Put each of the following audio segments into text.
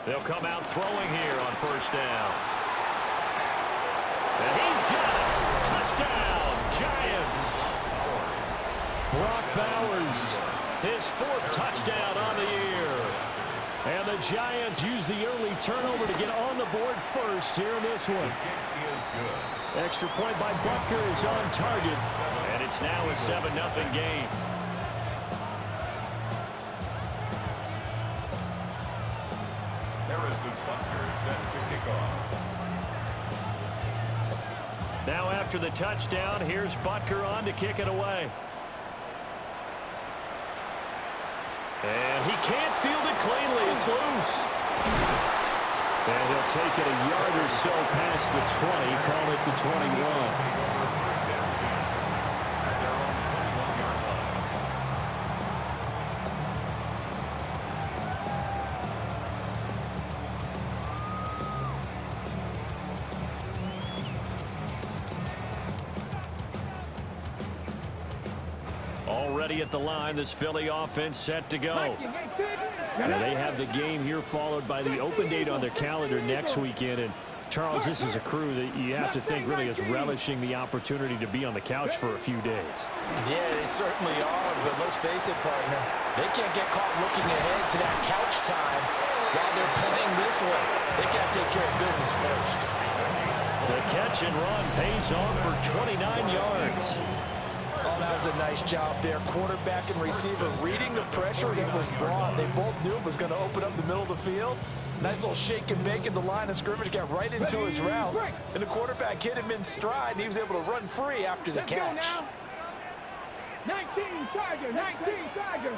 They'll come out throwing here on first down. And he's got it. Touchdown, Giants. Brock Bowers, his 4th touchdown on the year. And the Giants use the early turnover to get on the board first here in this one. Extra point by Butker is on target. And it's now a 7-0 game. Set to kick off. Now after the touchdown, here's Butker on to kick it away. And he can't field it cleanly. It's loose. And he'll take it a yard or so past the 20, call it the 21. Already at the line, this Philly offense set to go. Now they have the game here followed by the open date on their calendar next weekend. And Charles, this is a crew that you have to think really is relishing the opportunity to be on the couch for a few days. Yeah, they certainly are, but let's face it, partner. They can't get caught looking ahead to that couch time while they're playing this one. They got to take care of business first. The catch and run pays off for 29 yards. Oh, that was a nice job there. Quarterback and receiver reading the pressure that was brought. They both knew it was going to open up the middle of the field. Nice little shake and bake in the line of scrimmage. Got right into his route. And the quarterback hit him in stride, and he was able to run free after the catch. 19 Tiger, 19 Tiger.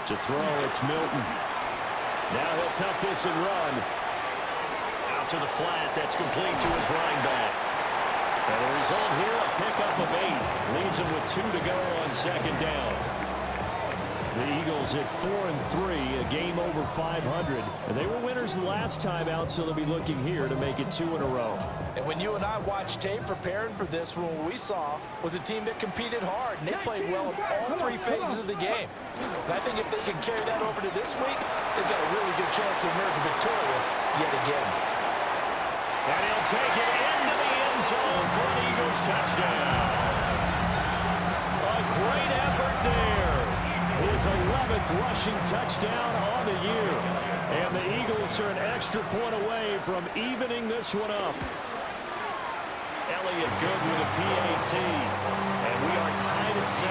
To throw, it's Milton. Now he'll tuck this and run. Out to the flat. That's complete to his running back. And the result here, a pickup of 8. Leaves him with 2 to go on second down. The Eagles at 4-3, a game over 500. And they were winners last time out, so they'll be looking here to make it 2 in a row. And when you and I watched tape preparing for this, what we saw was a team that competed hard, and they played well in all 3 phases of the game. And I think if they can carry that over to this week, they've got a really good chance to emerge victorious yet again. And he'll take it into the end zone for an Eagles touchdown. A great effort there. His 11th rushing touchdown on the year. And the Eagles are an extra point away from evening this one up. Elliott good with a PAT. And we are tied at 7.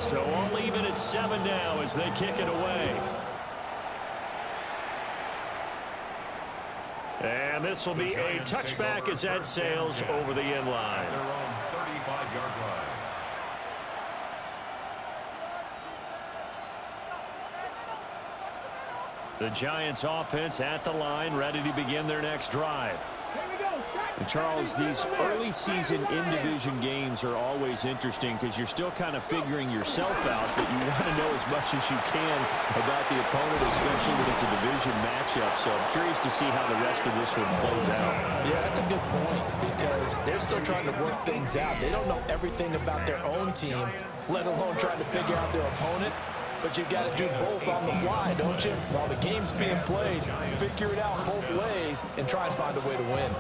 So all even at 7 now as they kick it away. And this will be a touchback as that sails over the end line. Their own 35-yard line. The Giants offense at the line, ready to begin their next drive. And Charles, these early season in-division games are always interesting because you're still kind of figuring yourself out, but you want to know as much as you can about the opponent, especially when it's a division matchup. So I'm curious to see how the rest of this one plays out. Yeah, that's a good point because they're still trying to work things out. They don't know everything about their own team, let alone trying to figure out their opponent. But you've got to do both on the fly, don't you? While the game's being played, figure it out both ways and try and find a way to win.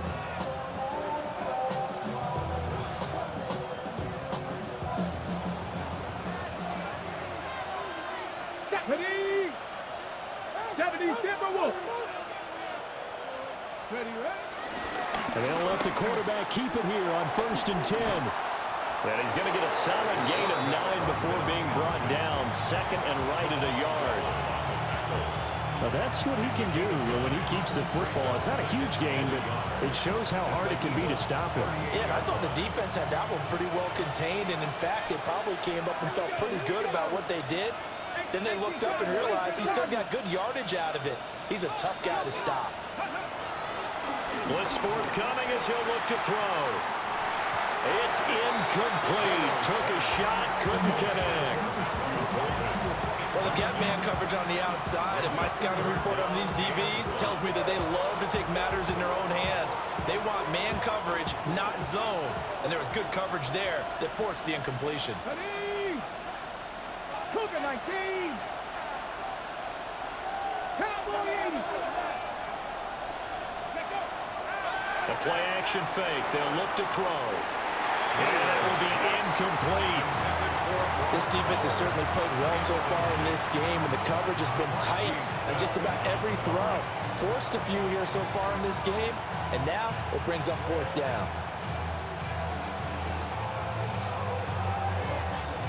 And they'll let the quarterback keep it here on 1st and 10. And he's going to get a solid gain of 9 before being brought down. Second and right at a yard. Now that's what he can do when he keeps the football. It's not a huge gain, but it shows how hard it can be to stop him. Yeah, and I thought the defense had that one pretty well contained. And in fact, they probably came up and felt pretty good about what they did. Then they looked up and realized he still got good yardage out of it. He's a tough guy to stop. Blitz forthcoming as he'll look to throw. It's incomplete. Took a shot, couldn't connect. Well, they've got man coverage on the outside, and my scouting report on these DBs tells me that they love to take matters in their own hands. They want man coverage, not zone. And there was good coverage there that forced the incompletion. Ready? Cougar 19. Cowboy 80. The play action fake. They'll look to throw. And that will be incomplete. This defense has certainly played well so far in this game, and the coverage has been tight on just about every throw. Forced a few here so far in this game, and now it brings up fourth down.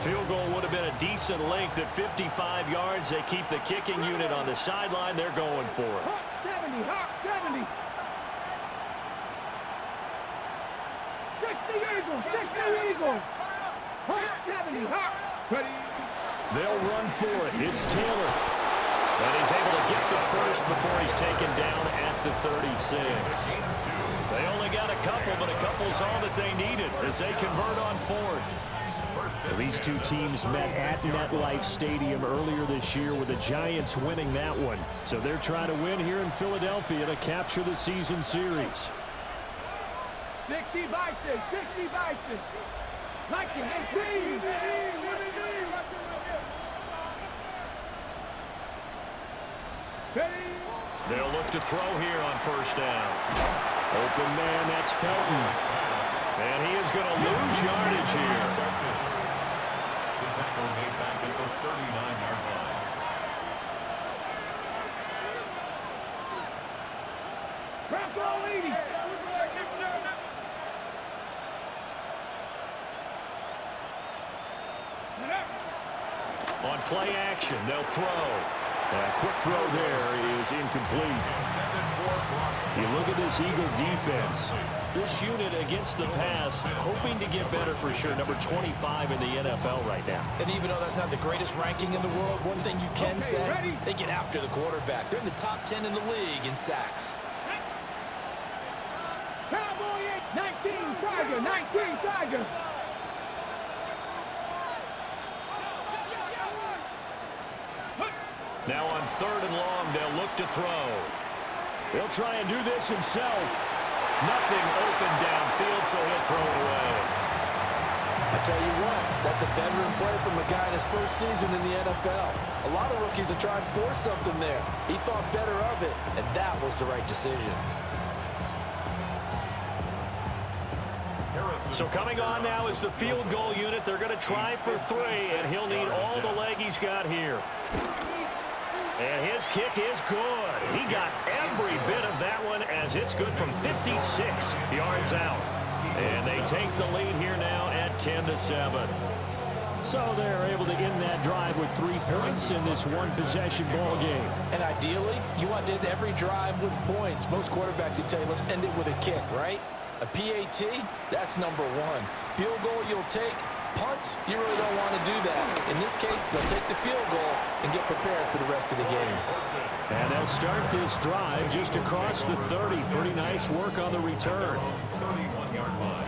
Field goal would have been a decent length at 55 yards. They keep the kicking unit on the sideline. They're going for it. Hawk 70, Hawk 70. 60 Eagles, 60 Eagles. Hawk 70, Hawk. Ready? They'll run for it. It's Taylor. And he's able to get the first before he's taken down at the 36. They only got a couple, but a couple's all that they needed as they convert on fourth. These two teams met at MetLife Stadium earlier this year with the Giants winning that one. So they're trying to win here in Philadelphia to capture the season series. 60 Bison, 60 Bison. Like it, Ready? They'll look to throw here on first down. Open man, that's Felton. And he is going to lose yardage here. The tackle made back at the 39-yard line. Bronco 80. On play action, they'll throw. A quick throw there is incomplete. You look at this Eagle defense. This unit against the pass, hoping to get better for sure. Number 25 in the NFL right now. And even though that's not the greatest ranking in the world, one thing you can say, they get after the quarterback. They're in the top 10 in the league in sacks. Cowboy 8, 19 Tiger, 19 Tiger. Now on third and long, they'll look to throw. He'll try and do this himself. Nothing open downfield, so he'll throw it away. I tell you what, that's a veteran play from a guy in his first season in the NFL. A lot of rookies are trying to force something there. He thought better of it, and that was the right decision. So coming on now is the field goal unit. They're going to try for three, and he'll need all the leg he's got here. And his kick is good. He got every bit of that one as it's good from 56 yards out. And they take the lead here now at 10-7. So they're able to end that drive with 3 points in this one-possession ball game. And ideally, you want to end every drive with points. Most quarterbacks will tell you, let's end it with a kick, right? A PAT, that's number 1. Field goal you'll take. Punts, you really don't want to do that. In this case, they'll take the field goal and get prepared for the rest of the game. And they'll start this drive just across the 30. Pretty nice work on the return. 31-yard line.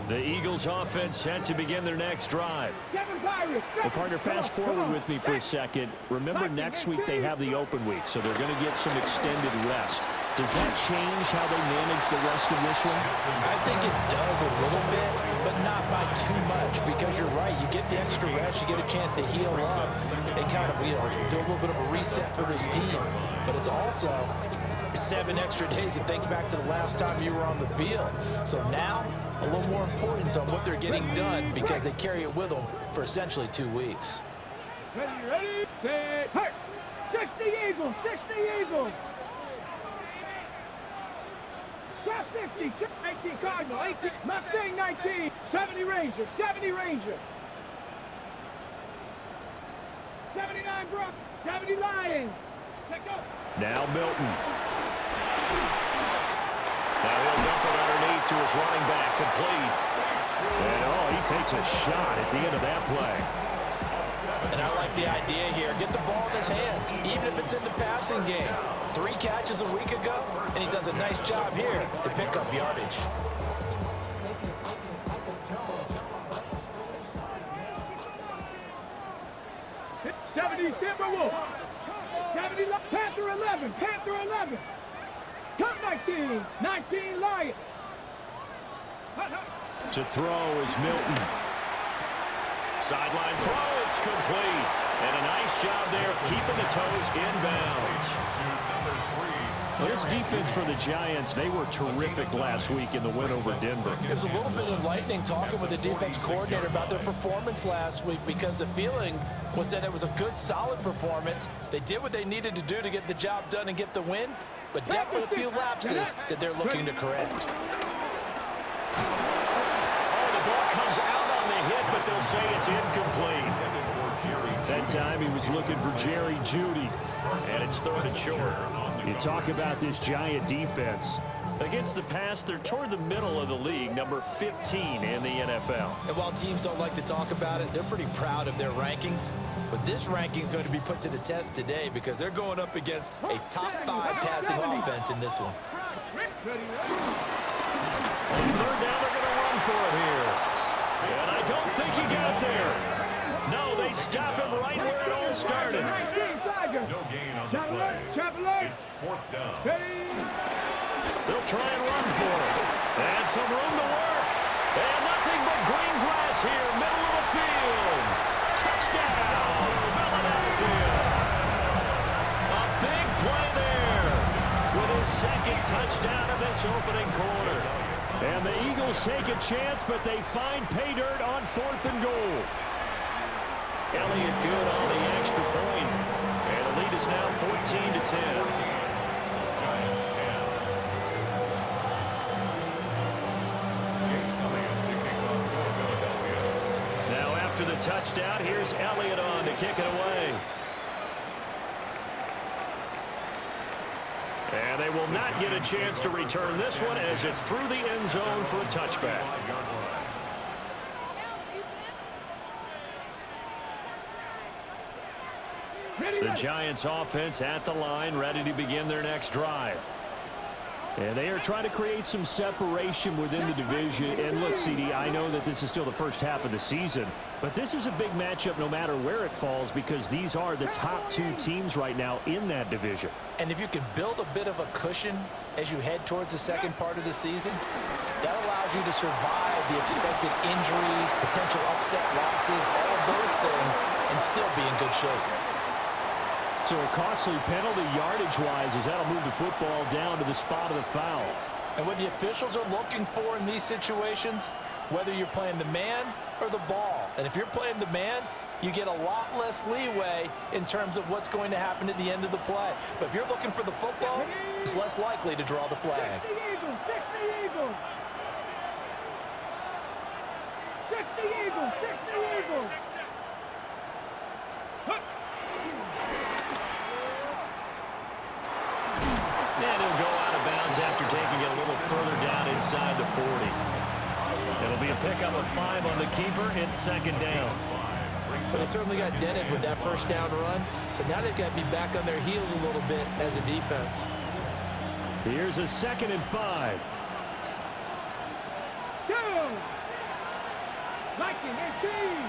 The Eagles offense set to begin their next drive. Well, partner, fast forward with me for a second. Remember, next week they have the open week, so they're going to get some extended rest. Does that change how they manage the rest of this one? I think it does a little bit, but not by too much, because you're right. You get the extra rest, you get a chance to heal up and kind of, do a little bit of a reset for this team. But it's also 7 extra days to think back to the last time you were on the field. So now, a little more importance on what they're getting done because they carry it with them for essentially 2 weeks. Ready, set, hurt. 60 Eagles, 60 Eagles. Top 50, 19 Cardinal, 18, Mustang 19, 70 Ranger, 70 Ranger. 79 Brook, 70 Lions. Let go. Now Milton. Now he'll dump it underneath to his running back, complete. And he takes a shot at the end of that play. And I like the idea here. Get the ball in his hands, even if it's in the passing game. 3 catches a week ago, and he does a nice job here to pick up yardage. Timberwolves. 70, Panther 11, Panther 11. Come 19, 19 Lions. To throw is Milton. Sideline throw, it's complete. And a nice job there of keeping the toes inbounds. This defense for the Giants, they were terrific last week in the win over Denver. It was a little bit enlightening talking with the defense coordinator about their performance last week, because the feeling was that it was a good, solid performance. They did what they needed to do to get the job done and get the win, but definitely a few lapses that they're looking to correct. Oh, the ball comes out on the hit, but they'll say it's incomplete. That time he was looking for Jerry Jeudy, and it's third and short. You talk about this Giant defense. Against the pass, they're toward the middle of the league, number 15 in the NFL. And while teams don't like to talk about it, they're pretty proud of their rankings. But this ranking is going to be put to the test today, because they're going up against a top 5 passing offense in this one. On third down, they're going to run for it here. And I don't think he got there. No, they stop him right where it all started. No gain on the play. It's fourth down. They'll try and run for it. And some room to work. And nothing but green grass here, middle of the field. Touchdown, Philadelphia. A big play there with his second touchdown of this opening quarter. And the Eagles take a chance, but they find pay dirt on 4th and goal. Elliott good on the extra point. And the lead is now 14-10. Giants 10. Jake Elliott to kick off for Philadelphia. Now after the touchdown, here's Elliott on to kick it away. And they will not get a chance to return this one, as it's through the end zone for a touchback. The Giants offense at the line, ready to begin their next drive. And they are trying to create some separation within the division. And look, CD, I know that this is still the first half of the season, but this is a big matchup no matter where it falls, because these are the top 2 teams right now in that division. And if you can build a bit of a cushion as you head towards the second part of the season, that allows you to survive the expected injuries, potential upset losses, all of those things, and still be in good shape. So a costly penalty yardage-wise, as that'll move the football down to the spot of the foul. And what the officials are looking for in these situations, whether you're playing the man or the ball. And if you're playing the man, you get a lot less leeway in terms of what's going to happen at the end of the play. But if you're looking for the football, it's less likely to draw the flag. 60 Eagles, 60 Eagles. 60 Eagles, 60 Eagles. And he'll go out of bounds after taking it a little further down inside the 40. It'll be a pickup of 5 on the keeper. It's second down. But they certainly got dented with that first down run. So now they've got to be back on their heels a little bit as a defense. Here's a 2nd and 5. Go! 19-18.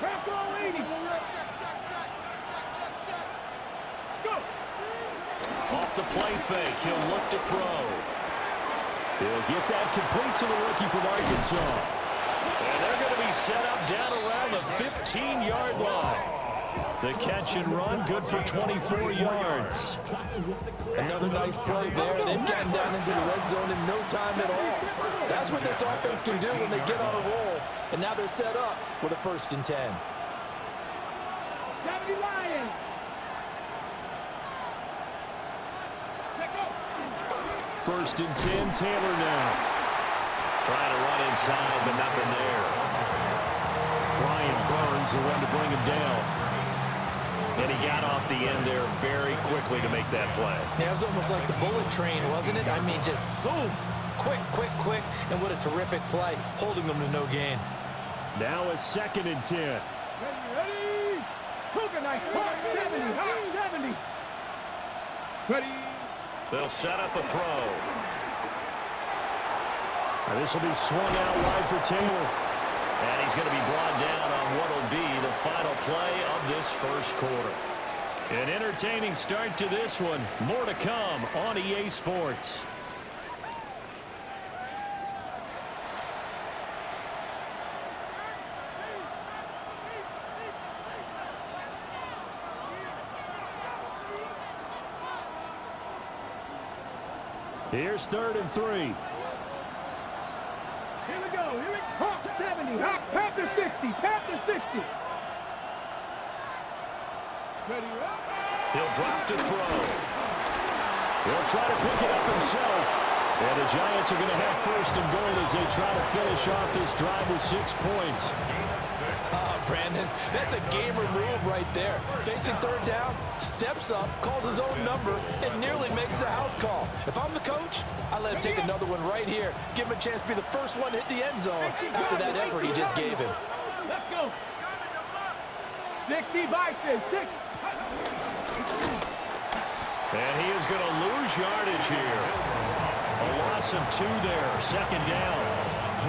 Crack all 80. Go! Off the play fake, he'll look to throw. He'll get that complete to the rookie from Arkansas. And they're going to be set up down around the 15-yard line. The catch and run, good for 24 yards. Another nice play there. They've gotten down into the red zone in no time at all. That's what this offense can do when they get on a roll. And now they're set up with a 1st and 10. 70 Lions. First and 10, Taylor now. Trying to run inside, but nothing there. Brian Burns, the one to bring him down. And he got off the end there very quickly to make that play. Yeah, it was almost like the bullet train, wasn't it? I mean, just zoom. Quick, quick, quick. And what a terrific play, holding them to no gain. Now a 2nd and 10. Ready? Cougar nice. 70. Ready? They'll set up a throw. This will be swung out wide for Taylor. And he's going to be brought down on what will be the final play of this first quarter. An entertaining start to this one. More to come on EA Sports. Here's 3rd and 3. Here we go. Here we go. 70. Half to 60. Half to 60. Ready up. He'll drop to throw. He'll try to pick it up himself. And the Giants are going to have 1st and goal as they try to finish off this drive with 6 points. Brandon, that's a gamer move right there. Facing 3rd down, steps up, calls his own number, and nearly makes the house call. If I'm the coach, I let him take another one right here. Give him a chance to be the first one to hit the end zone after that effort he just gave him. Let's go. 60 Bison. 6. And he is going to lose yardage here. A loss of 2 there. 2nd down.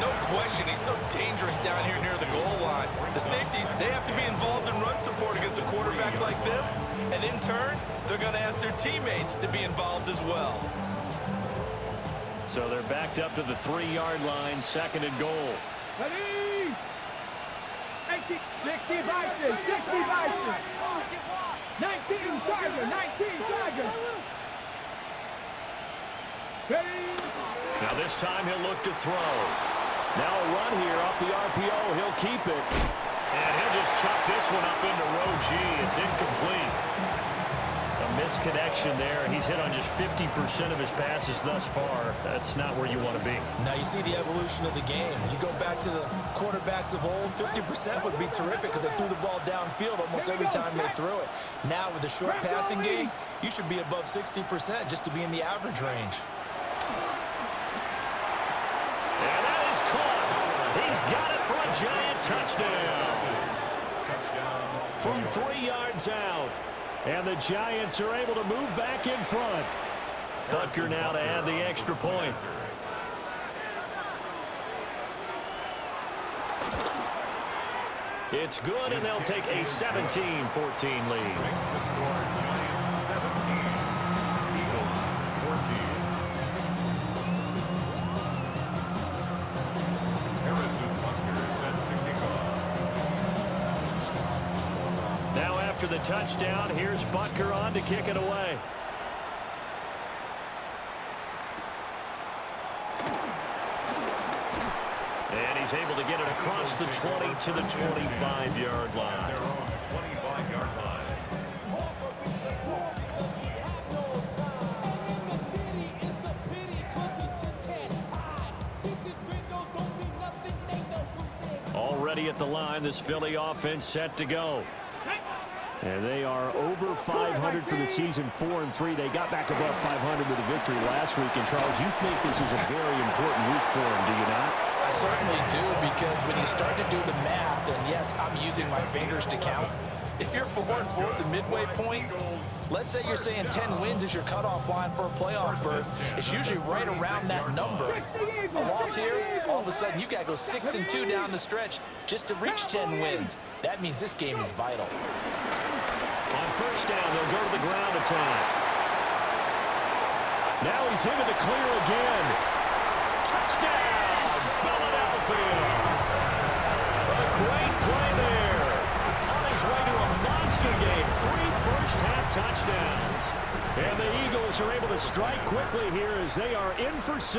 No question, he's so dangerous down here near the goal line. The safeties, they have to be involved in run support against a quarterback like this. And in turn, they're going to ask their teammates to be involved as well. So they're backed up to the 3-yard line, 2nd and goal. Ready. 60 Bison. 60 Bison. 19 Tiger. 19 Tiger. Ready. Now this time he'll look to throw. Now a run here off the RPO. He'll keep it. And he'll just chuck this one up into row G. It's incomplete. A misconnection there. He's hit on just 50% of his passes thus far. That's not where you want to be. Now you see the evolution of the game. You go back to the quarterbacks of old, 50% would be terrific because they threw the ball downfield almost every time they threw it. Now with the short passing game, you should be above 60% just to be in the average range. He's got it for a Giant touchdown. From 3 yards out. And the Giants are able to move back in front. Butker now to add the extra point. It's good, and they'll take a 17-14 lead. After the touchdown, here's Butker on to kick it away. And he's able to get it across the 20 to the 25-yard line. 25-yard line. Already at the line, this Philly offense set to go. And they are over 500 for the season, 4-3. They got back above 500 with a victory last week. And, Charles, you think this is a very important week for them, do you not? I certainly do, because when you start to do the math, and yes, I'm using my fingers to count. If you're 4-4 at the midway point, let's say you're saying 10 wins is your cutoff line for a playoff berth. It's usually right around that number. A loss here, all of a sudden you've got to go 6-2 down the stretch just to reach 10 wins. That means this game is vital. On 1st down, they'll go to the ground attack. Now he's into the clear again. Touchdown, Philadelphia. A great play there. On his way to a monster game. 3 first-half touchdowns. And the Eagles are able to strike quickly here as they are in for 6.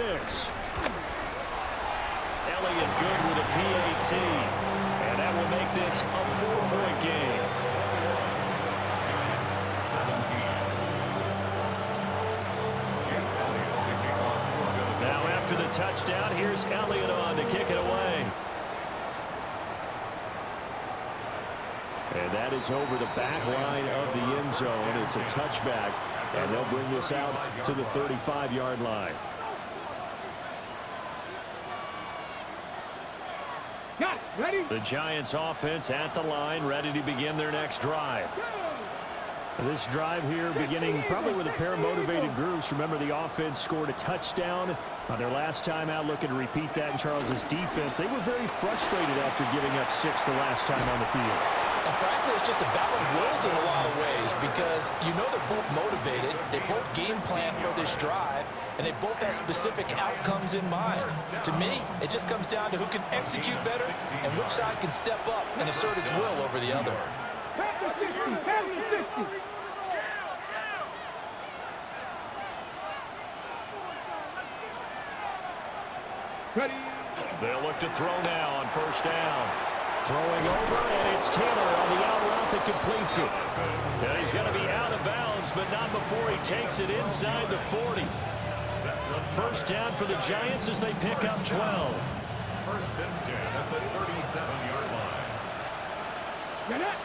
Elliott good with a PAT. And that will make this a 4-point game. Now after the touchdown, here's Elliott on to kick it away. And that is over the back line of the end zone. It's a touchback, and they'll bring this out to the 35-yard line. Got it. Ready? The Giants offense at the line, ready to begin their next drive. This drive here beginning probably with a pair of motivated groups. Remember, the offense scored a touchdown On their last time out, looking to repeat that in Charles's defense, they were very frustrated after giving up 6 the last time on the field. And frankly, it's just a battle of wills in a lot of ways because you know they're both motivated, they both game plan for this drive, and they both have specific outcomes in mind. To me, it just comes down to who can execute better and which side can step up and assert its will over the other. Pass the 60, pass the 60. Ready. They'll look to throw now on first down. Throwing over, and it's Taylor on the out route that completes it. And he's going to be out of bounds, but not before he takes it inside the 40. First down for the Giants as they pick up 12. First and 10 at the 37-yard line. You're not.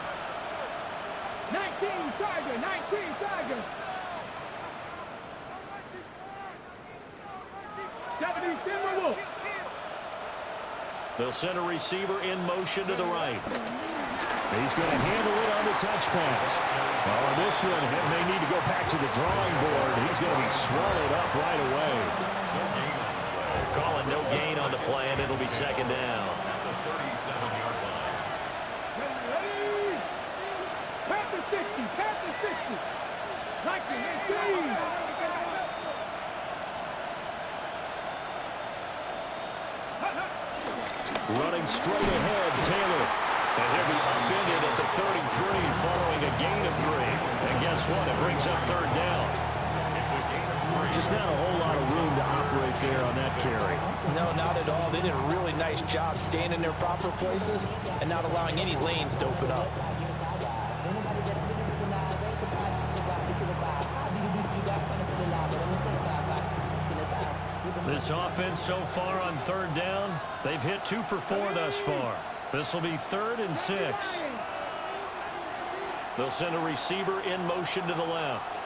19 Tiger, 19 Tiger. 70 Timberwolves. They'll send a receiver in motion to the right. He's going to handle it on the touch pass. Oh, this one may need to go back to the drawing board. He's going to be swallowed up right away. Calling no gain on the play, and it'll be second down. At the 37-yard line. Ready. Pass the 60, pass the 60. 19, 18. Running straight ahead, Taylor. And he'll be upended at the 33 following a gain of 3. And guess what? It brings up third down. It's a gain of 3. Just not a whole lot of room to operate there on that carry. No, not at all. They did a really nice job staying in their proper places and not allowing any lanes to open up. This offense so far on third down, they've hit 2 for 4 thus far. This will be 3rd and 6. They'll send a receiver in motion to the left.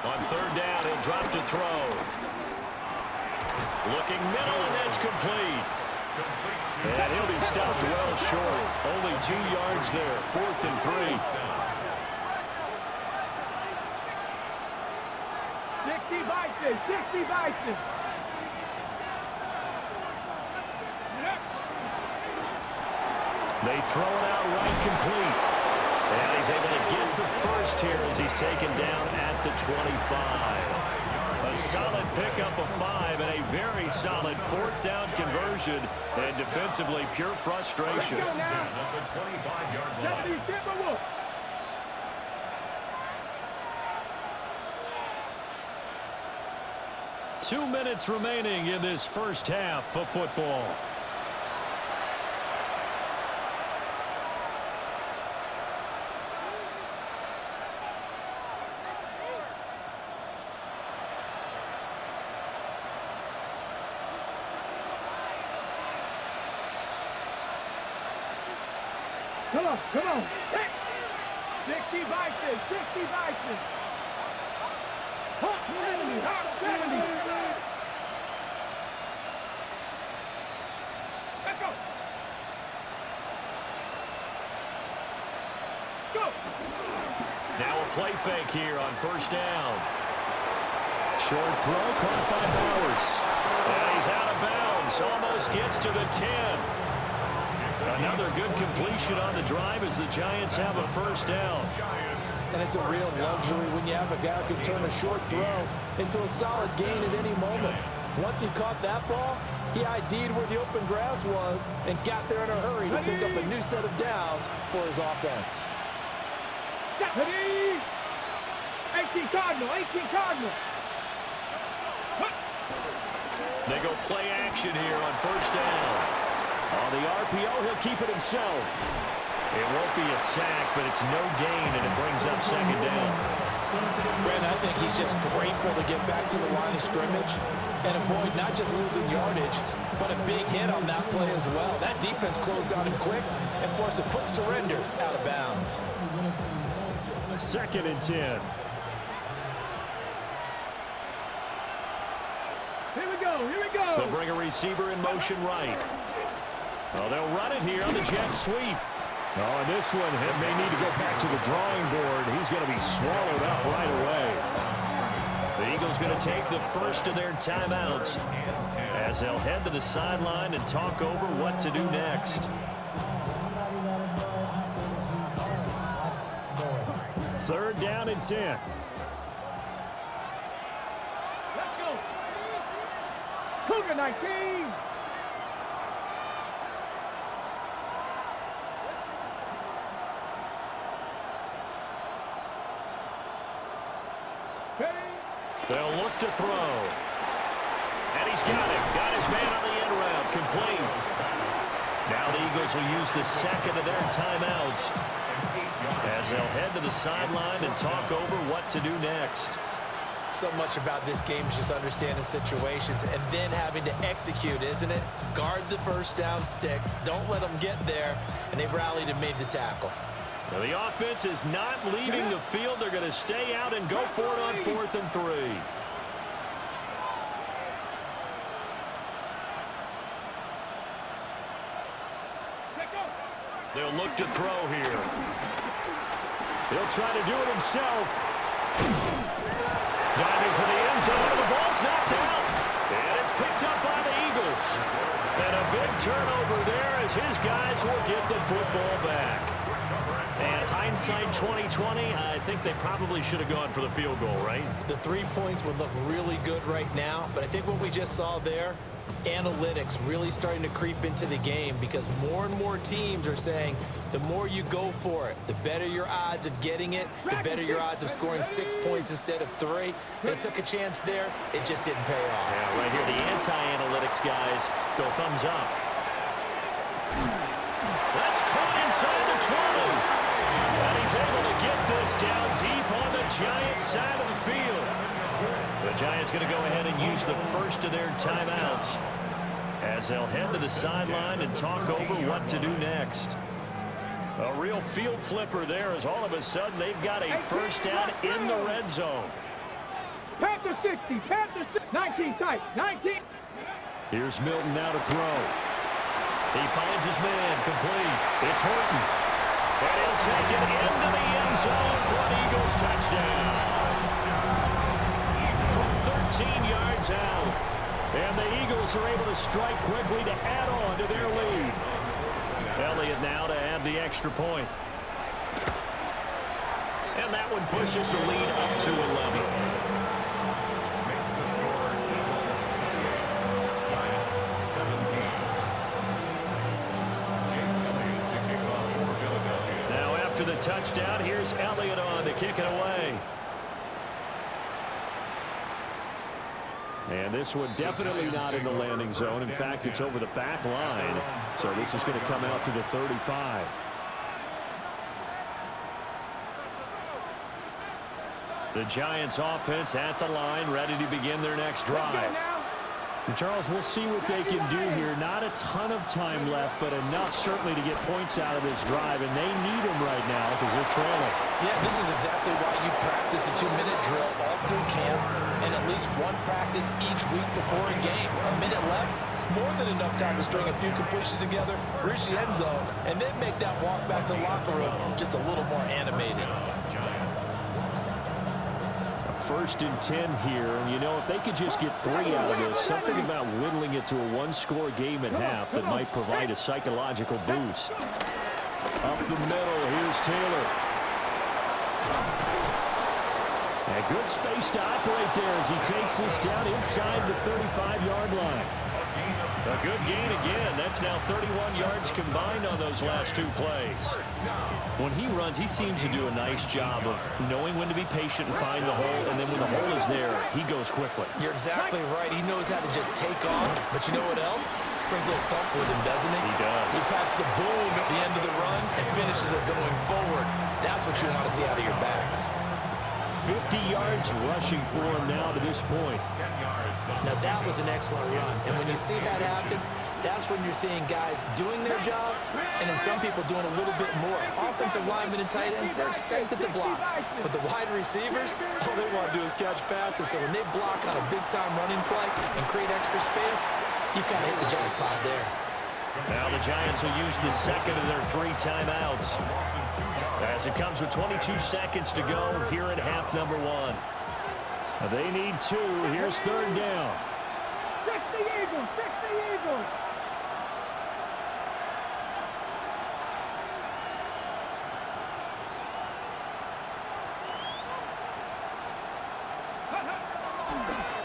On third down, he'll drop to throw. Looking middle, and that's complete. And he'll be stopped well short. Only 2 yards there, 4th and 3. 60 Bison, 60 Bison. They throw it out right complete. And he's able to get the first here as he's taken down at the 25. A solid pickup of 5 and a very solid 4th down conversion. And defensively, pure frustration. 10 at the 25-yard line. 70 Timberwolves. Two minutes remaining in this first half of football. Come on. Hey. 60 Bison, 60 Bison. Hot 70, hot 70. Let's go. Let's go. Now a play fake here on first down. Short throw caught by Bowers. And he's out of bounds. Almost gets to the 10. Another good completion on the drive as the Giants have a first down. And it's a real luxury when you have a guy who can turn a short throw into a solid gain at any moment. Once he caught that ball, he ID'd where the open grass was and got there in a hurry to pick up a new set of downs for his offense. 18 Cardinal, 18 Cardinal. They go play action here on first down. On the RPO, he'll keep it himself. It won't be a sack, but it's no gain, and it brings up second down. Brent, I think he's just grateful to get back to the line of scrimmage and avoid not just losing yardage, but a big hit on that play as well. That defense closed on him quick and forced a quick surrender out of bounds. 2nd and 10. Here we go, here we go. They'll bring a receiver in motion right. Oh, they'll run it here on the jet sweep. Oh, and this one may need to go back to the drawing board. He's going to be swallowed up right away. He Eagles going to take the first of their timeouts as they'll head to the sideline and talk over what to do next. Third down and 10. Let's go. Cougar 19. They'll look to throw. And he's got it. Got his man on the end route. Complete. Now the Eagles will use the second of their timeouts as they'll head to the sideline and talk over what to do next. So much about this game is just understanding situations and then having to execute, isn't it? Guard the first down sticks. Don't let them get there. And they rallied and made the tackle. Now the offense is not leaving the field. They're going to stay out and go for it on 4th and 3. They'll look to throw here. He'll try to do it himself. Diving for the end zone. The ball's knocked out. And it's picked up by the Eagles. And a big turnover there as his guys will get the football back. And hindsight 2020, I think they probably should have gone for the field goal, right? The 3 points would look really good right now, but I think what we just saw there, analytics really starting to creep into the game because more and more teams are saying the more you go for it, the better your odds of getting it, the better your odds of scoring 6 points instead of 3. They took a chance there. It just didn't pay off. Yeah, right here, the anti-analytics guys go thumbs up. That's caught inside the 20. And he's able to get this down deep on the Giants side of the field. The Giants going to go ahead and use the first of their timeouts as they'll head to the sideline and talk over what to do next. A real field flipper there as all of a sudden they've got a first down in the red zone. Panther 60, Panther 60, 19 tight, 19. Here's Milton now to throw. He finds his man, complete. It's Horton. And he'll take it into the end zone for an Eagles touchdown. From 13 yards out. And the Eagles are able to strike quickly to add on to their lead. Elliott now to add the extra point. And that one pushes the lead up to 11. Makes the score Eagles 28, Giants 17. Jake Elliott to kick off for Philadelphia. Now after the touchdown, here's Elliott on to kick it away. And this one definitely not in the landing zone. In fact, it's over the back line. So this is going to come out to the 35. The Giants offense at the line, ready to begin their next drive. And Charles, we'll see what they can do here. Not a ton of time left, but enough certainly to get points out of this drive. And they need them right now because they're trailing. Yeah, this is exactly why you practice a 2-minute drill all through camp and at least one practice each week before a game. A minute left, more than enough time to string a few completions together, reach the end zone, and then make that walk back to the locker room just a little more animated. First and 10 here, and you know, if they could just get 3 out of this, something about whittling it to a one-score game at half that might provide a psychological boost. Up the middle, here's Taylor. And good space to operate there as he takes this down inside the 35-yard line. A good gain again. That's now 31 yards combined on those last 2 plays. When he runs, he seems to do a nice job of knowing when to be patient and find the hole, and then when the hole is there, he goes quickly. You're exactly right. He knows how to just take off, but you know what else? Brings a little thump with him, doesn't he? He does. He packs the boom at the end of the run and finishes it going forward. That's what you want to see out of your backs. 50 yards rushing for him now to this point. 10 yards. Now that was an excellent run, and when you see that happen, that's when you're seeing guys doing their job, and then some people doing a little bit more. Offensive linemen and tight ends, they're expected to block, but the wide receivers, all they want to do is catch passes. So when they block on a big-time running play and create extra space, you've kind of hit the jackpot there. Now the Giants will use the second of their 3 timeouts as it comes with 22 seconds to go here at half number 1. They need 2. Here's 3rd down. 60 Eagles, 60 Eagles.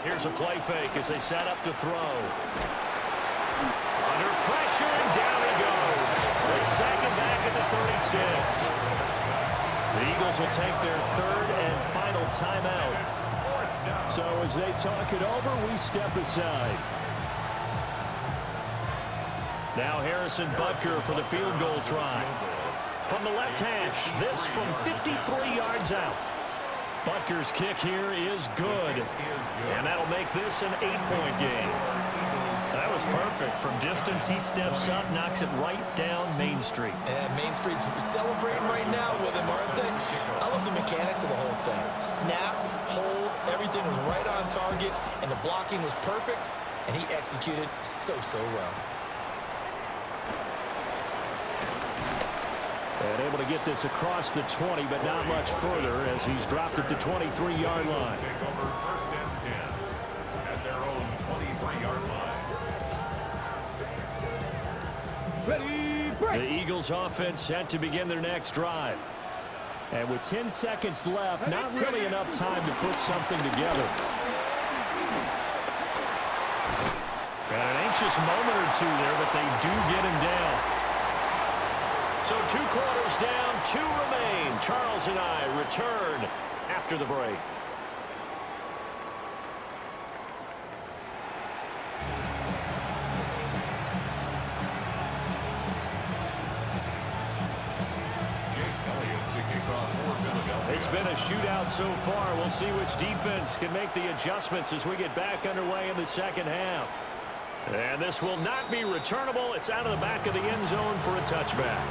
Here's a play fake as they set up to throw. Under pressure, and down he goes. They sack him back at the 36. The Eagles will take their 3rd and final timeout. So as they talk it over, we step aside. Now Harrison Butker for the field goal try. From the left hash, this from 53 yards out. Butker's kick here is good, and that'll make this an 8-point game. That was perfect. From distance, he steps up, knocks it right down Main Street. And Main Street's celebrating right now with him, aren't they? I love the mechanics of the whole thing. Snap, hold, everything was right on target, and the blocking was perfect, and he executed so well. And able to get this across the 20, but not much further as he's dropped it to 23-yard line. Take over 1st and 10 at their own 23-yard line. Ready, break. The Eagles offense set to begin their next drive. And with 10 seconds left, not really enough time to put something together. And an anxious moment or two there, but they do get him down. So 2 quarters down, 2 remain. Charles and I return after the break. It's been a shootout so far. We'll see which defense can make the adjustments as we get back underway in the 2nd half. And this will not be returnable. It's out of the back of the end zone for a touchback.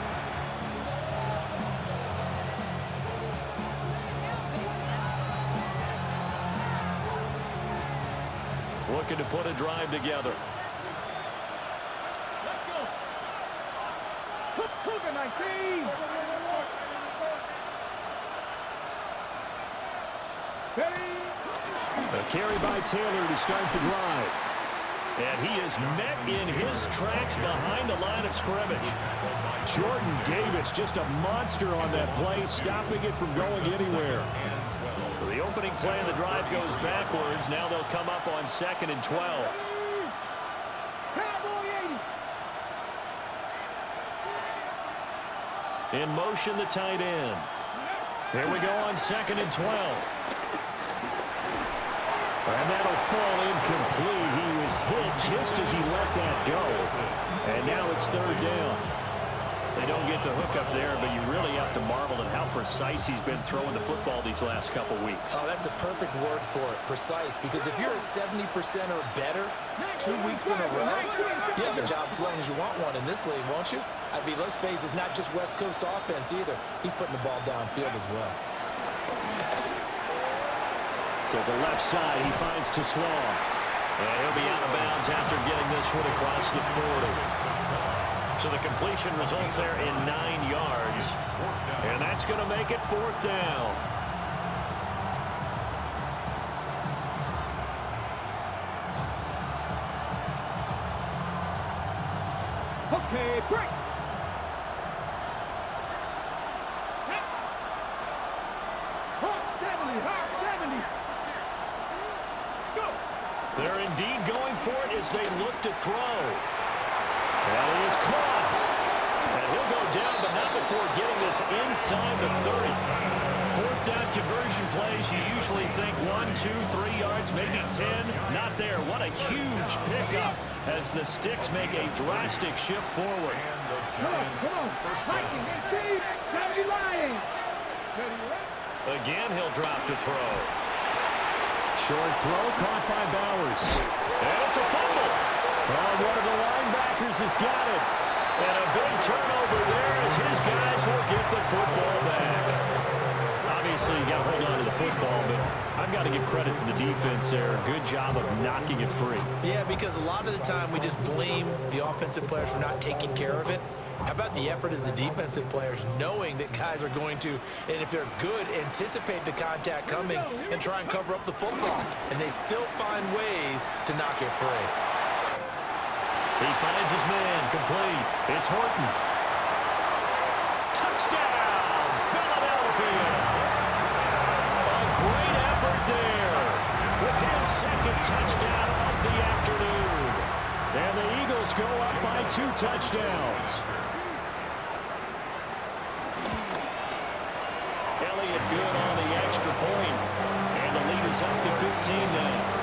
Looking to put a drive together. Let's go. Cougar 19. Ready. A carry by Taylor to start the drive. And he is met in his tracks behind the line of scrimmage. Jordan Davis, just a monster on that play, stopping it from going anywhere. So the opening play of the drive goes backwards. Now they'll come up on 2nd and 12. In motion, the tight end. Here we go on 2nd and 12. And that'll fall incomplete. He was hit just as he let that go. And now it's 3rd down. They don't get the hook up there, but you really have to marvel at how precise he's been throwing the football these last couple weeks. Oh, that's the perfect word for it, precise. Because if you're at 70% or better 2 weeks in a row, you have a job as long as you want one in this league, won't you? I mean, let's face it, it's not just West Coast offense either. He's putting the ball downfield as well. To the left side, he finds Teslau. And he'll be out of bounds after getting this one across the 40. So the completion results there in 9 yards. And that's going to make it 4th down. Okay, break. They're indeed going for it as they look to throw. And he is caught. And he'll go down, but not before getting this inside the 30. 4th down conversion plays, you usually think 1, 2, 3 yards, maybe 10. Not there. What a huge pickup as the Sticks make a drastic shift forward. Come on. Viking, 18, 70 Lions. Again, he'll drop to throw. Short throw caught by Bowers. And it's a fumble. Well, one of the linebackers has got it. And a big turnover there as his guys will get the football back. Obviously, you got to hold on to the football, but I've got to give credit to the defense there. Good job of knocking it free. Yeah, because a lot of the time we just blame the offensive players for not taking care of it. How about the effort of the defensive players knowing that guys are going to, and if they're good, anticipate the contact coming and try and cover up the football. And they still find ways to knock it free. He finds his man, complete. It's Horton. Touchdown, Philadelphia. A great effort there with his second touchdown of the afternoon. And the Eagles go up by 2 touchdowns. Elliott good on the extra point. And the lead is up to 15 now.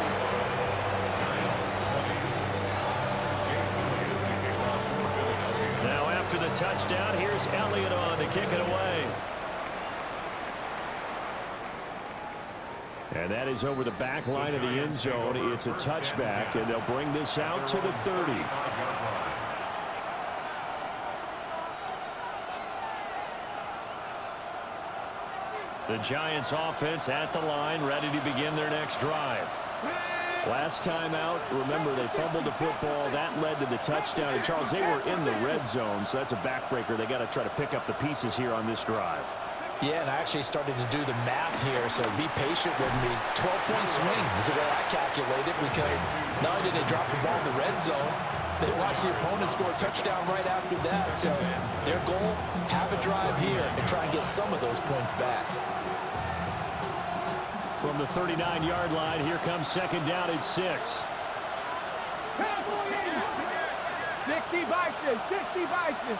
Now after the touchdown, here's Elliott on to kick it away. And that is over the back line of the end zone. It's a touchback, and they'll bring this out to the 30. The Giants offense at the line, ready to begin their next drive. Last time out, remember, they fumbled the football. That led to the touchdown. And, Charles, they were in the red zone, so that's a backbreaker. They got to try to pick up the pieces here on this drive. Yeah, and I actually started to do the math here, so be patient with me. 12-point swing is the way I calculated, because not only did they drop the ball in the red zone, they watched the opponent score a touchdown right after that. So their goal, have a drive here and try and get some of those points back. From the 39-yard line, here comes second down at 6. 60 Bison, 60 Bison.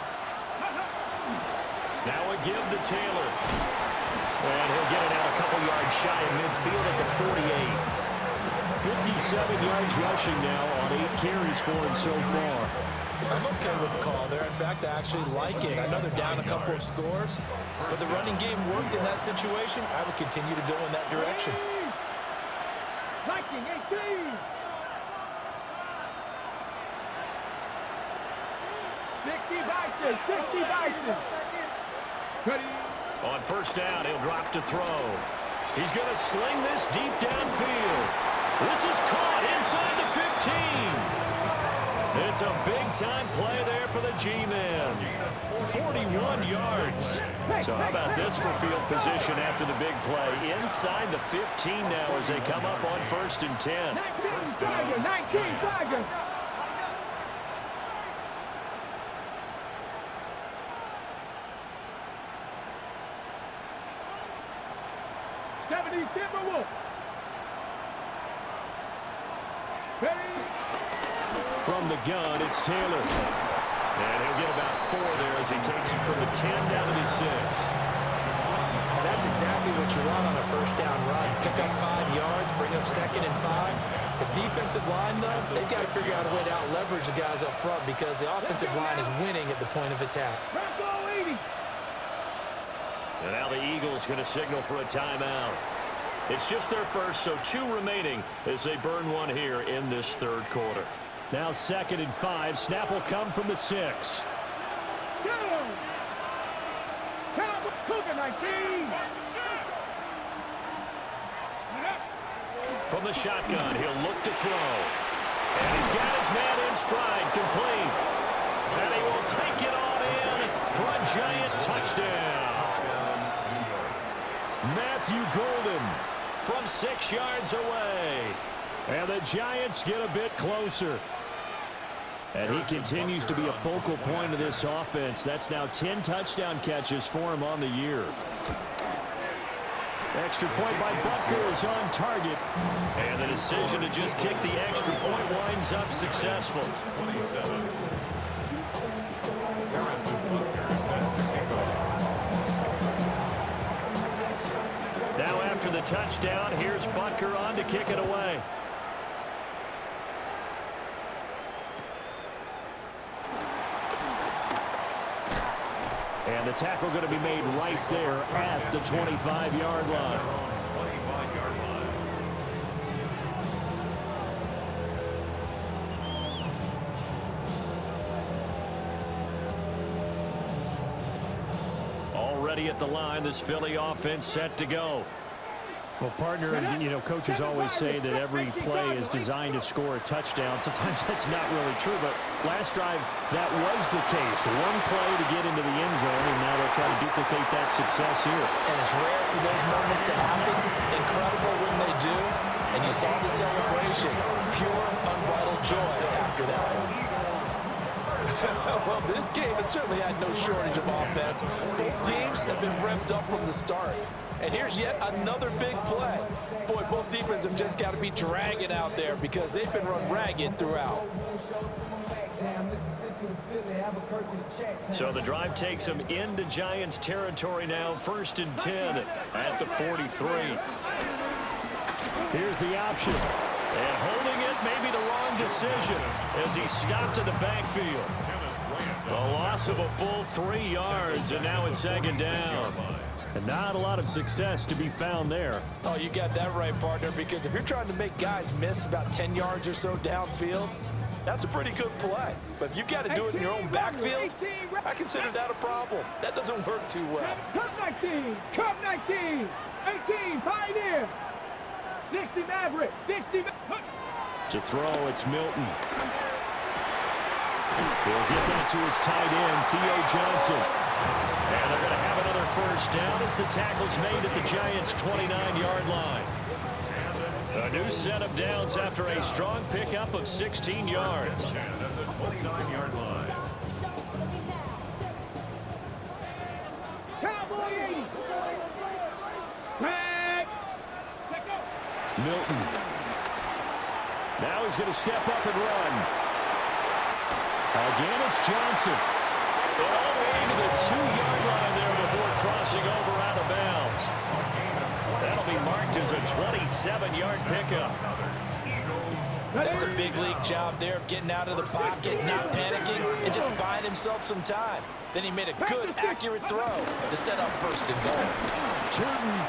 Now a give to Taylor. And he'll get it out a couple yards shy of midfield at the 48. 57 yards rushing now on 8 carries for him so far. I'm okay with the call there. In fact, I actually like it. I know they're down a couple of scores, but the running game worked in that situation. I would continue to go in that direction. Viking 18. 60 Bison, 60 Bison. On first down, he'll drop to throw. He's going to sling this deep downfield. This is caught inside the 15. It's a big-time play there for the G-Men. 41 yards. So how about this for field position after the big play? Inside the 15 now as they come up on first and 10. 19 Tiger, 19 Tiger. Timberwolf. From the gun, it's Taylor. And he'll get about 4 there as he takes it from the 10 down to the 6. And that's exactly what you want on a first down run. Pick up 5 yards, bring up second and 5. The defensive line, though, they've got to figure out a way to out-leverage the guys up front because the offensive line is winning at the point of attack. And now the Eagles going to signal for a timeout. It's just their first, so 2 remaining as they burn one here in this third quarter. Now second and 5. Snap will come from the 6. From the shotgun, he'll look to throw. And he's got his man in stride, complete. And he will take it on in for a giant touchdown. Matthew Golden from 6 yards away. And the Giants get a bit closer. And he continues to be a focal point of this offense. That's now 10 touchdown catches for him on the year. Extra point by Butker is on target. And the decision to just kick the extra point winds up successful. 27. Harrison Butker set to kick off. Now after the touchdown, here's Butker on to kick it away. And the tackle going to be made right there at the 25-yard line. 25-yard line. Already at the line, this Philly offense set to go. Well, partner, you know, coaches always say that every play is designed to score a touchdown. Sometimes that's not really true, but last drive, that was the case. One play to get into the end zone, and now they'll try to duplicate that success here. And it's rare for those moments to happen. Incredible when they do. And you saw the celebration. Pure, unbridled joy after that one. Well, this game has certainly had no shortage of offense. Both teams have been revved up from the start. And here's yet another big play. Boy, both defenses have just got to be dragging out there because they've been run ragged throughout. So the drive takes them into Giants territory now, 1st and 10 at the 43. Here's the option. And holding it may be the wrong decision as he stopped in the backfield. A loss of a full 3 yards, and now it's 2nd down. And not a lot of success to be found there. Oh, you got that right, partner, because if you're trying to make guys miss about 10 yards or so downfield, that's a pretty good play. But if you've got to do it in your own backfield, I consider that a problem. That doesn't work too well. Come 19, come 19, 18, Pioneer, 60 Maverick, 60. To throw, it's Milton. He'll get that to his tight end, Theo Johnson. And they're going to have another 1st down as the tackle's made at the Giants' 29-yard line. A new set of downs after a strong pickup of 16 yards. At the 29-yard line. Cowboy 80. Tag. Milton. Now he's going to step up and run. Again, it's Johnson. And all the way to the 2-yard line there before crossing over out of bounds. That'll be marked as a 27-yard pickup. That's a big league job there of getting out of the pocket, not panicking, and just buying himself some time. Then he made a good, accurate throw to set up 1st and goal. Turton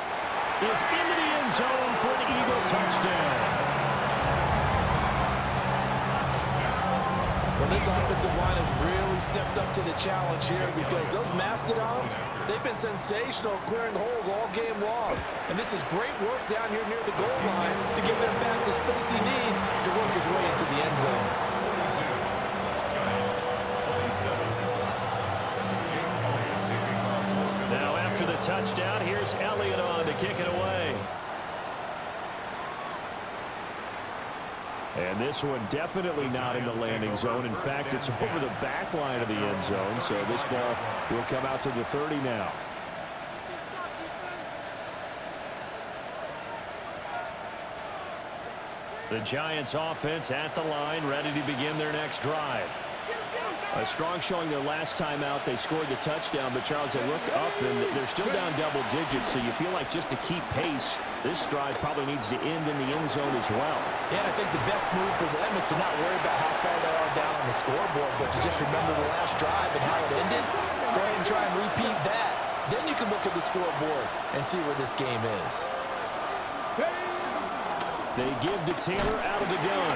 is into the end zone for an Eagle touchdown. Well, this offensive line has really stepped up to the challenge here because those Mastodons, they've been sensational clearing holes all game long. And this is great work down here near the goal line to give them back the space he needs to work his way into the end zone. Now after the touchdown, here's Elliott on to kick it away. And this one definitely not in the landing zone. In fact, it's over the back line of the end zone. So this ball will come out to the 30 now. The Giants offense at the line, ready to begin their next drive. A strong showing their last time out. They scored the touchdown, but Charles, they look up and they're still down double digits, so you feel like just to keep pace, this drive probably needs to end in the end zone as well. Yeah, and I think the best move for them is to not worry about how far they are down on the scoreboard, but to just remember the last drive and how it ended. Go ahead and try and repeat that. Then you can look at the scoreboard and see where this game is. They give to Taylor out of the gun.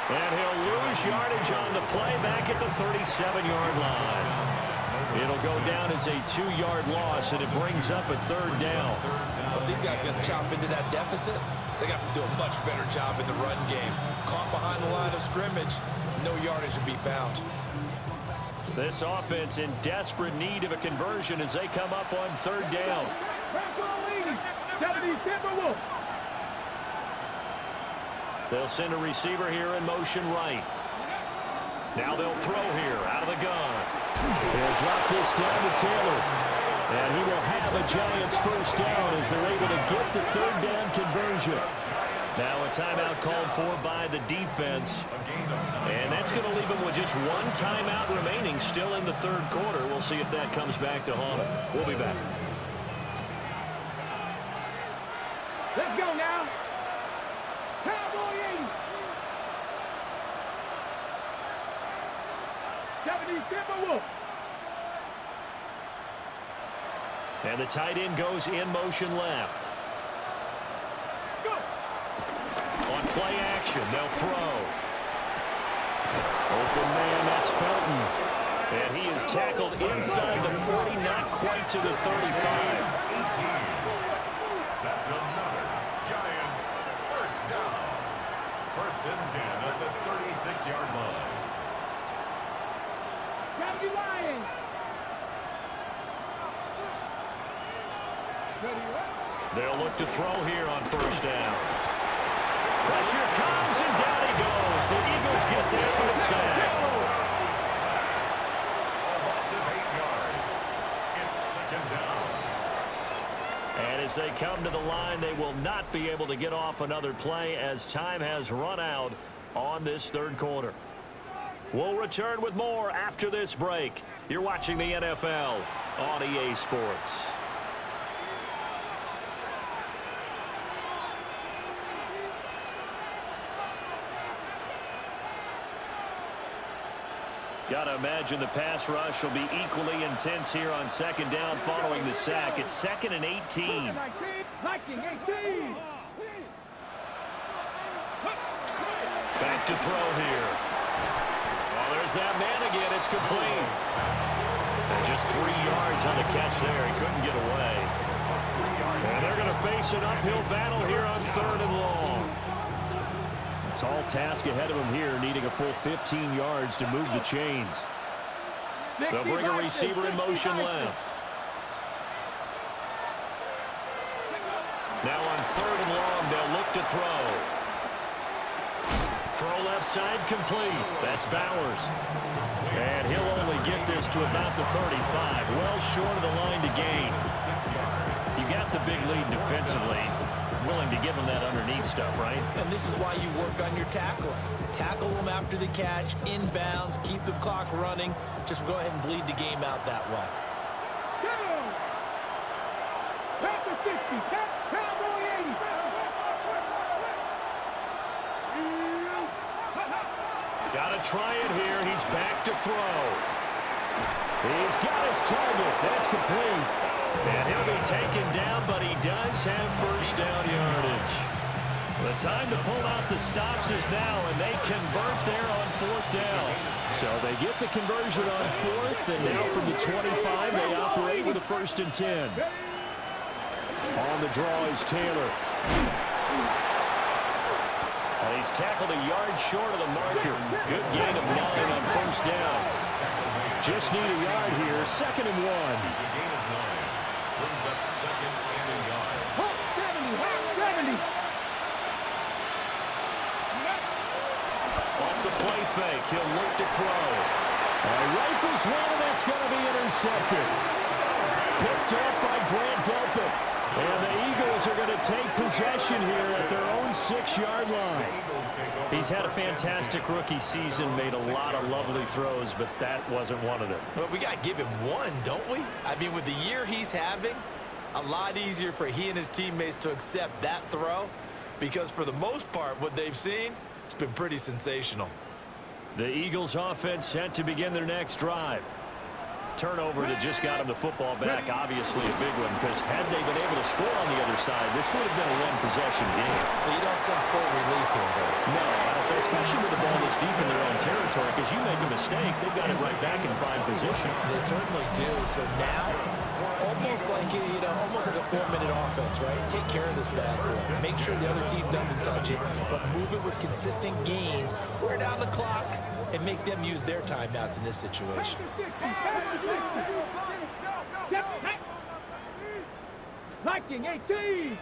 And he'll lose yardage on the play back at the 37-yard line. It'll go down as a 2-yard loss, and it brings up a 3rd down. Well, if these guys are going to chop into that deficit, they got to do a much better job in the run game. Caught behind the line of scrimmage, no yardage to be found. This offense in desperate need of a conversion as they come up on 3rd down. 70 Timberwolves. They'll send a receiver here in motion right. Now they'll throw here out of the gun. They'll drop this down to Taylor. And he will have a Giants 1st down as they're able to get the 3rd down conversion. Now a timeout called for by the defense. And that's going to leave them with just one timeout remaining still in the 3rd quarter. We'll see if that comes back to haunt them. We'll be back. Let's go now. Cowboy 80. 70 Timberwolves. And the tight end goes in motion left. Go. On play action, they'll throw. Open man, that's Felton. And he is tackled inside the 40, not quite to the 35. That's another and 10 at the 36-yard line. Gravity Lions. They'll look to throw here on first down. Pressure comes, and down he goes. The Eagles get there for the sack. A loss of 8 yards. It's second down. And as they come to the line, they will not be able to get off another play as time has run out on this third quarter. We'll return with more after this break. You're watching the NFL on EA Sports. Got to imagine the pass rush will be equally intense here on second down following the sack. It's 2nd and 18. Viking 18. Back to throw here. Well, there's that man again. It's complete. And just 3 yards on the catch there. He couldn't get away. And they're going to face an uphill battle here on 3rd and long. Tall task ahead of him here, needing a full 15 yards to move the chains. They'll bring a receiver in motion left. Now on 3rd and long, they'll look to throw. Throw left side complete. That's Bowers. And he'll only get this to about the 35. Well short of the line to gain. You got the big lead defensively. Willing to give him that underneath stuff, right? And this is why you work on your tackling. Tackle them after the catch, inbounds, keep the clock running. Just go ahead and bleed the game out that way. Panther 60, Cowboy 80. Got to try it here. He's back to throw. He's got his target. That's complete. And he'll be taken down, but he does have first down yardage. The time to pull out the stops is now, and they convert there on 4th down. So they get the conversion on 4th, and now from the 25, they operate with a 1st and 10. On the draw is Taylor. And he's tackled a yard short of the marker. Good gain of 9 on first down. Just need a yard here, 2nd and 1. It's a gain of 9. Brings up 2nd and a yard. 70. Off the play fake, he'll look to throw. Rifles one, and that's going to be intercepted. Picked up by Grant Delpit. And the Eagles are going to take possession here at their own 6-yard line. He's had a fantastic rookie season, made a lot of lovely throws, but that wasn't one of them. Well, we got to give him one, don't we? I mean, with the year he's having, a lot easier for he and his teammates to accept that throw, because for the most part, what they've seen, it's been pretty sensational. The Eagles offense set to begin their next drive. Turnover that just got him the football back, obviously a big one, because had they been able to score on the other side, this would have been a one-possession game. So you don't sense full relief here, though? No, especially with the ball this deep in their own territory, because you make a mistake, they've got it right back in prime position. They certainly do. So now, almost like a 4-minute offense, right? Take care of this bad boy. Make sure the other team doesn't touch it, but move it with consistent gains. Wear down the clock and make them use their timeouts in this situation. Viking 18.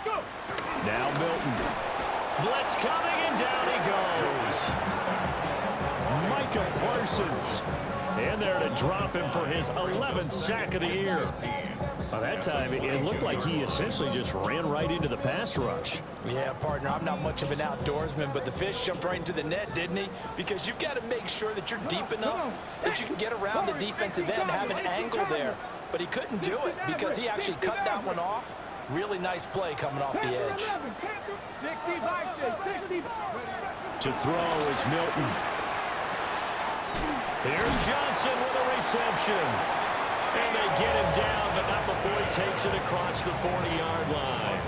Go. Now Milton. Blitz coming, and down he goes. Micah Parsons in there to drop him for his 11th sack of the year. By that time, it looked like he essentially just ran right into the pass rush. Yeah, partner, I'm not much of an outdoorsman, but the fish jumped right into the net, didn't he? Because you've got to make sure that you're deep enough that you can get around the defensive end, have an angle there. But he couldn't do it because he actually cut that one off. Really nice play coming off the edge. To throw is Milton. Here's Johnson with a reception. And they get him down, but not before he takes it across the 40-yard line.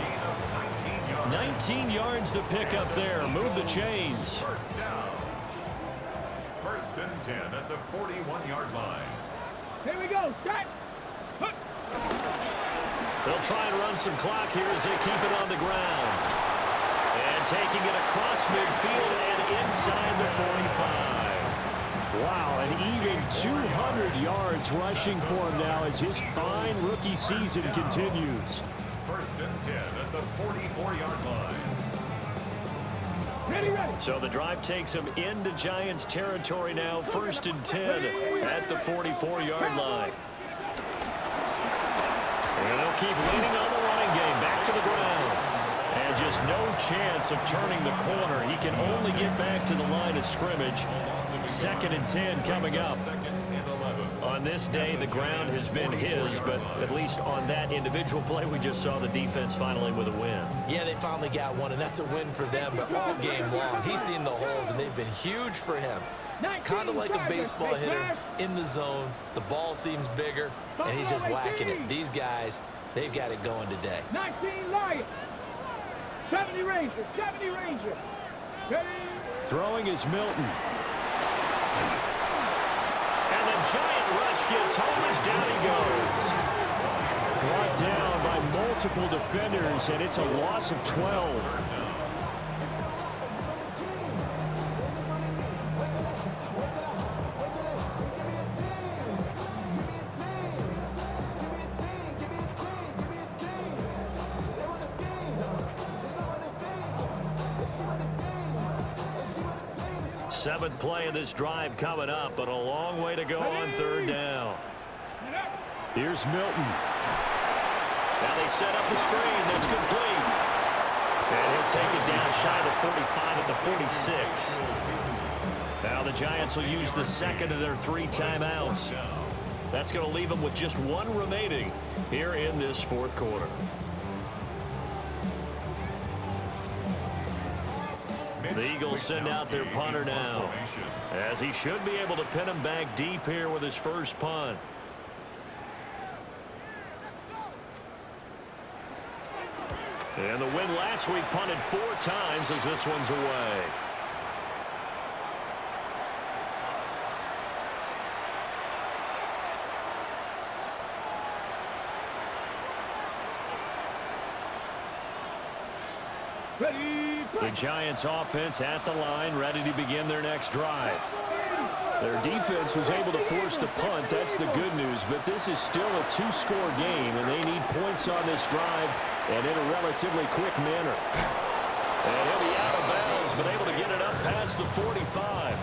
19 yards to pick up there. Move the chains. First down. 1st and 10 at the 41-yard line. Here we go. Start. They'll try and run some clock here as they keep it on the ground. And taking it across midfield and inside the 45. Wow, an even 200 yards rushing for him now as his fine rookie season continues. First and 10 at the 44-yard line. Ready, ready. So the drive takes him into Giants territory now. First and 10 at the 44-yard line. And they'll keep leaning on the running game. Back to the ground. And just no chance of turning the corner. He can only get back to the line of scrimmage. Second and 10 coming up. On this day, the ground has been his, but at least on that individual play, we just saw the defense finally with a win. Yeah, they finally got one, and that's a win for them, but all game long, he's seen the holes, and they've been huge for him. Kind of like a baseball hitter in the zone. The ball seems bigger, and he's just whacking it. These guys, they've got it going today. 19 Lions. 70 Rangers. 70 Rangers. Ready. Throwing is Milton. And the giant rush gets home as down he goes. Brought down by multiple defenders, and it's a loss of 12. Seventh play of this drive coming up, but a long way to go on third down. Here's Milton. Now they set up the screen. That's complete. And he'll take it down shy of the 45 at the 46. Now the Giants will use the second of their 3 timeouts. That's going to leave them with just 1 remaining here in this fourth quarter. The Eagles send out their punter now, as he should be able to pin him back deep here with his first punt. And the win last week punted 4 times as this one's away. The Giants offense at the line, ready to begin their next drive. Their defense was able to force the punt. That's the good news, but this is still a 2-score game, and they need points on this drive and in a relatively quick manner. And he'll be out of bounds, but able to get it up past the 45.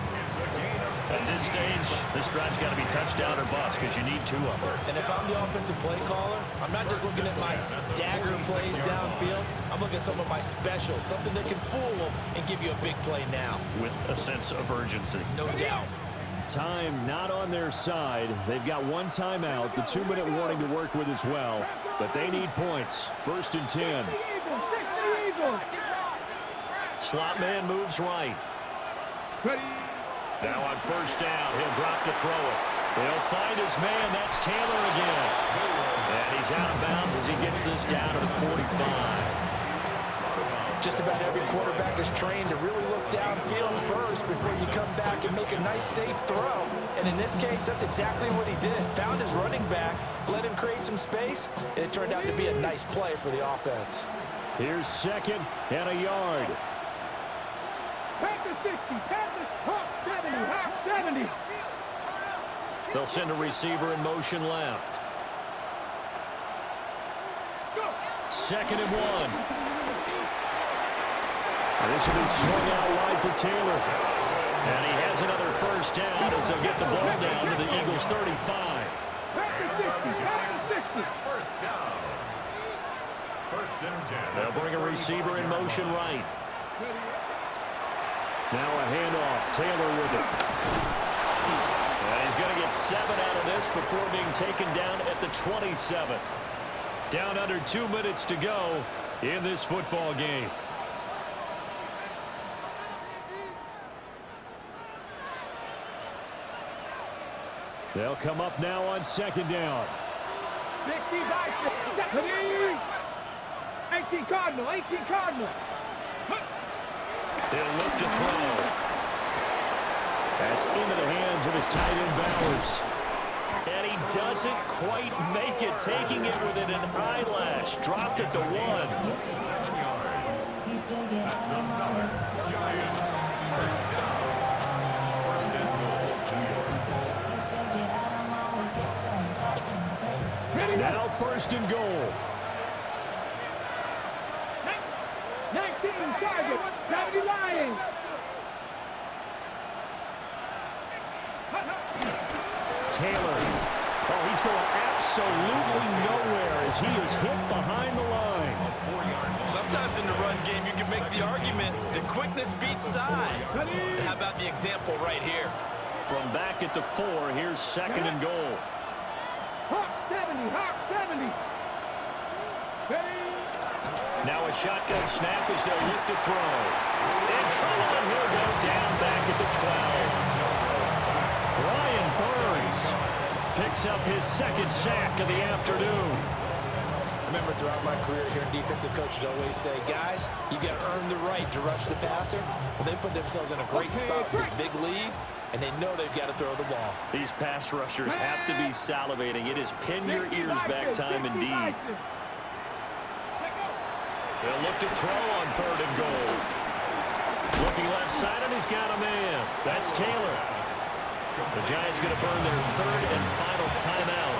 At this stage, this drive's got to be touchdown or bust because you need 2 of them. And if I'm the offensive play caller, I'm not just looking at my dagger plays downfield. I'm looking at some of my specials, something that can fool them and give you a big play now. With a sense of urgency. No doubt. Time not on their side. They've got 1 timeout, the 2-minute warning to work with as well. But they need points. First and 10. Slot man moves right. Now on first down, he'll drop to throw it. He'll find his man. That's Taylor again. And he's out of bounds as he gets this down to the 45. Just about every quarterback is trained to really look downfield first before you come back and make a nice, safe throw. And in this case, that's exactly what he did. Found his running back, let him create some space, and it turned out to be a nice play for the offense. Here's second and a yard. Pass the 60, pass the half 70, half 70. They'll send a receiver in motion left. Second and 1. This will be swung out wide for Taylor. And he has another first down as they'll get the ball down to the Eagles' 35. First down. First and 10. They'll bring a receiver in motion right. Now a handoff. Taylor with it. And he's going to get 7 out of this before being taken down at the 27. Down under 2 minutes to go in this football game. They'll come up now on second down. 18 Cardinal, 18 Cardinal. They'll look to throw. That's into the hands of his tight end Bowers. And he he doesn't quite make it, taking it within an eyelash. Dropped at the 1. 7 yards. That's another Giants first down. First and goal, New York. Now first and goal. 19 targets, 70 Lions. Taylor. Oh, he's going absolutely nowhere as he is hit behind the line. Sometimes in the run game, you can make the argument that quickness beats size. And how about the example right here? From back at the 4, here's second and goal. Hawk 70, Hawk 70. Ready? Now a shotgun snap as they'll look to throw. In trouble, and he'll go down back at the 12. Brian Burns picks up his second sack of the afternoon. Remember, throughout my career here, defensive coaches always say, guys, you got to earn the right to rush the passer. Well, they put themselves in a great spot with this big lead, and they know they've got to throw the ball. These pass rushers have to be salivating. It is pin your ears back time indeed. They'll look to throw on third and goal. Looking left side, and he's got a man. That's Taylor. The Giants going to burn their third and final timeout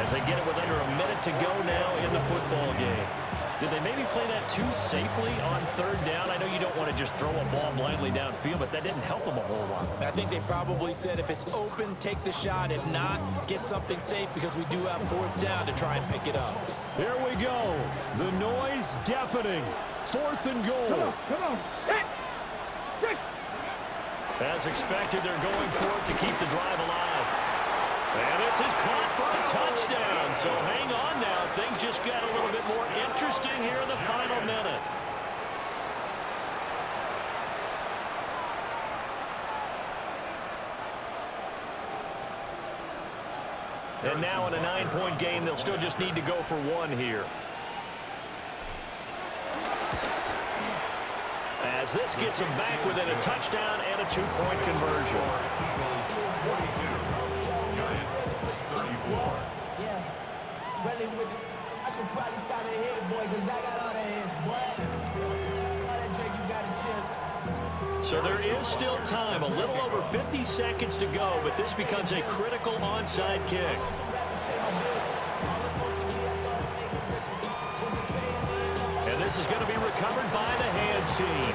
as they get it with under a minute to go now in the football game. Did they maybe play that too safely on third down? I know you don't want to just throw a ball blindly downfield, but that didn't help them a whole lot. I think they probably said if it's open, take the shot. If not, get something safe because we do have fourth down to try and pick it up. Here we go. The noise deafening. Fourth and goal. Come on. Set. Six. As expected, they're going for it to keep the drive alive. And this is caught for a touchdown. So hang on now. Things just got a little bit more interesting here in the final minute. And now in a 9-point game, they'll still just need to go for one here. As this gets them back within a touchdown and a 2-point conversion. Eagles 42. Giants 34. Yeah, really with I should probably sign a hit, boy, because I got all the hits, boy. All that drink, you got to chill. So there is still time, a little over 50 seconds to go, but this becomes a critical onside kick. And this is going to be recovered by the hands team.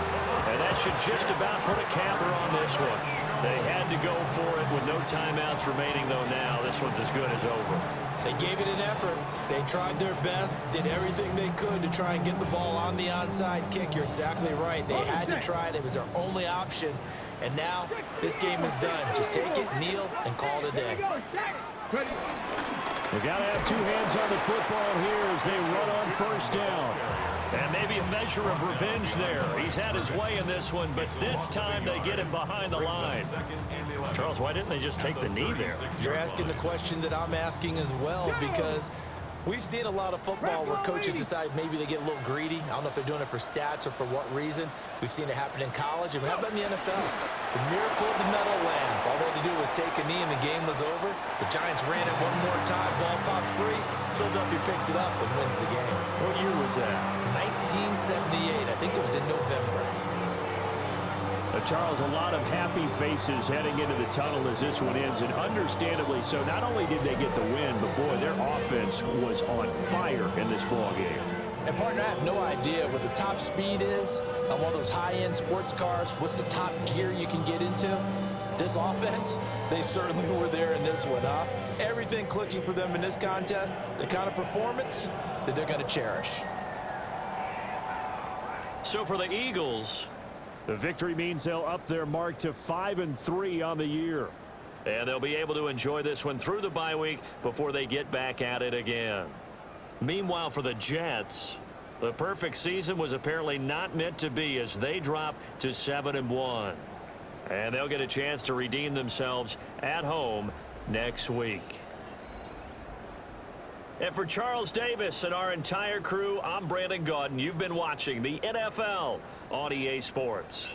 And that should just about put a capper on this one. They had to go for it with no timeouts remaining, though now this one's as good as over. They gave it an effort. They tried their best, did everything they could to try and get the ball on the onside kick. You're exactly right. They had to try it. It was their only option. And now this game is done. Just take it, kneel, and call it a day. They got to have two hands on the football here as they run on first down. And maybe a measure of revenge there. He's had his way in this one, but this time they get him behind the line. Charles, why didn't they just take the knee there? You're asking the question that I'm asking as well, because we've seen a lot of football where coaches decide maybe they get a little greedy. I don't know if they're doing it for stats or for what reason. We've seen it happen in college, and how about in the NFL? The miracle of the Meadowlands. All they had to do was take a knee, and the game was over. The Giants ran it one more time. Ball popped free. Philadelphia picks it up and wins the game. What year was that? 1978. I think it was in November. Charles, a lot of happy faces heading into the tunnel as this one ends, and understandably so. Not only did they get the win, but boy, their offense was on fire in this ball game. And partner, I have no idea what the top speed is on one of those high-end sports cars. What's the top gear you can get into? This offense, they certainly were there in this one, huh? Everything clicking for them in this contest, the kind of performance that they're going to cherish. So for the Eagles, the victory means they'll up their mark to 5-3 on the year. And they'll be able to enjoy this one through the bye week before they get back at it again. Meanwhile, for the Jets, the perfect season was apparently not meant to be as they drop to 7-1. And they'll get a chance to redeem themselves at home next week. And for Charles Davis and our entire crew, I'm Brandon Gaudin. You've been watching the NFL on EA Sports.